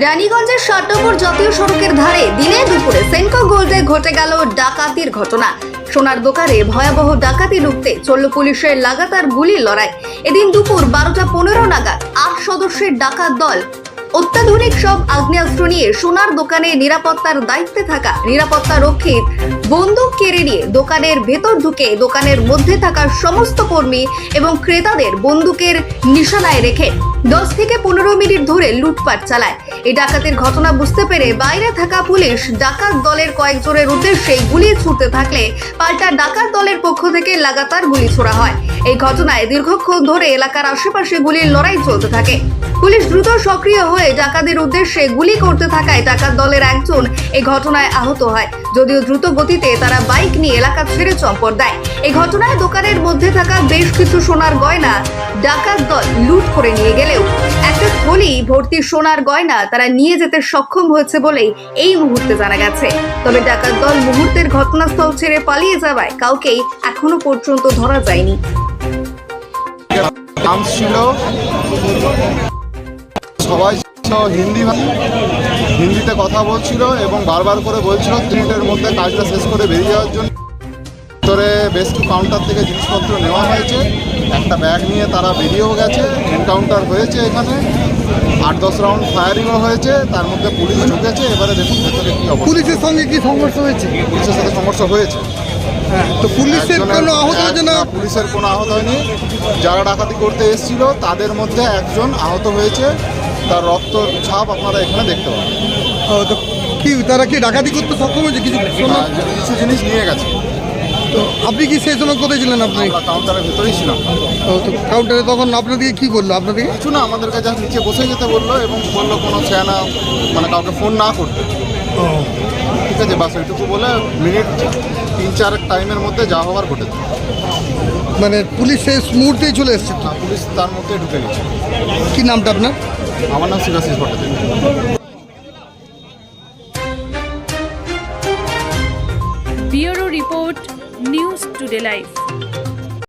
রানীগঞ্জের ৬০ নম্বর জাতীয় সড়কের ধারে দিনে দুপুরে সেনকো গোল্ডে ঘটে গেল ডাকাতির ঘটনা। সোনার দোকানে ভয়াবহ ডাকাতি রুখতে চলল পুলিশের লাগাতার গুলির লড়াই। এদিন দুপুর 12টা 15 নাগাদ ৮ সদস্যের ডাকাত দল অত্যাধুনিক সব আগ্নেয়াস্ত্র নিয়ে সোনার দোকানে নিরাপত্তার দায়িত্বে থাকা নিরাপত্তা রক্ষীর বন্দুক কেড়ে নিয়ে দোকানের ভেতর ঢুকে দোকানের মধ্যে থাকা সমস্ত কর্মী এবং ক্রেতাদের বন্দুকের নিশানায় রেখে 10 থেকে 15 মিনিট ধরে লুটপাট চালায়। এই ডাকাতির ঘটনা বুঝতে পেরে বাইরে থাকা পুলিশ ডাকাত দলের কয়েকজনের উদ্দেশ্যে গুলি ছুড়তে থাকলে পাল্টা ডাকাত দলের পক্ষ থেকে লাগাতার গুলি ছোড়া হয়। এই ঘটনায় দীর্ঘক্ষণ ধরে এলাকার আশেপাশে গুলির লড়াই চলতে থাকে। পুলিশ দ্রুত সক্রিয় হয়ে ডাকাতের উদ্দেশ্যে গুলি করতে থাকায় ডাকাত দলের একজন এই ঘটনায় আহত হয়। যদিও দ্রুত গতিতে তারা বাইক নিয়ে এলাকা ছেড়ে চম্পট দেয়। এই ঘটনায় দোকানের মধ্যে থাকা বেশ কিছু সোনার গয়না ডাকাত দল লুট করে নিয়ে গেলেও একটা থলি ভর্তি সোনার গয়না তারা নিয়ে যেতে সক্ষম হয়েছে বলেই এই মুহূর্তে জানা গেছে। তবে ডাকাত দল মুহূর্তের ঘটনাস্থল ছেড়ে পালিয়ে যাওয়ায় কাউকেই এখনো পর্যন্ত ধরা যায়নি। সবাই হিন্দিতে কথা বলছিল এবং বারবার করে বলছিল 3 মিনিটের মধ্যে কাজটা শেষ করে বেরিয়ে যাওয়ার জন্য। ভিতরে বেশ কিছু কাউন্টার থেকে জিনিসপত্র নেওয়া হয়েছে, একটা ব্যাগ নিয়ে তারা বেরিয়েও গেছে। এনকাউন্টার হয়েছে, এখানে 8-10 রাউন্ড ফায়ারিংও হয়েছে, তার মধ্যে পুলিশ ঢুকেছে। এবারে দেখুন ভেতরে কি অবস্থা। পুলিশের সঙ্গে কি সংঘর্ষ হয়েছে? পুলিশের সাথে সংঘর্ষ হয়েছে। তো পুলিশের কোনো আহত হয়েছে না? পুলিশের কোনো আহত হয়নি। যারা ডাকাতি করতে এসেছিল তাদের মধ্যে একজন আহত হয়েছে, তার রক্ত ছাপ আপনারা এখানে দেখতে পাবেন। তো কি তারা কি ডাকাতি করতে সক্ষম হয়েছে? কিছু কিছু জিনিস নিয়ে গেছে। তো আপনি কি সেই সময় কোথায় ছিলেন? আপনি কাউন্টারের ভেতরেই ছিলাম। তো কাউন্টারে তখন আপনাদেরকে কি করলো? আপনাদেরকে কিছু না, আমাদেরকে যা নিচে বসে যেতে বললো এবং বললো কোনো চেনা মানে কাউকে ফোন না করতে। ঠিক আছে, বাস এইটুকু বলে মিনিট 3-4 টাইমের মধ্যে যা হওয়ার ঘটেছে। মানে পুলিশ শেষ মুহূর্তেই চলে এসছে? পুলিশ তার মধ্যে ঢুকে গেছে। কি নামটা আপনার? আমার নাম Shibashis Bhattacharya. Bureau report, news today live.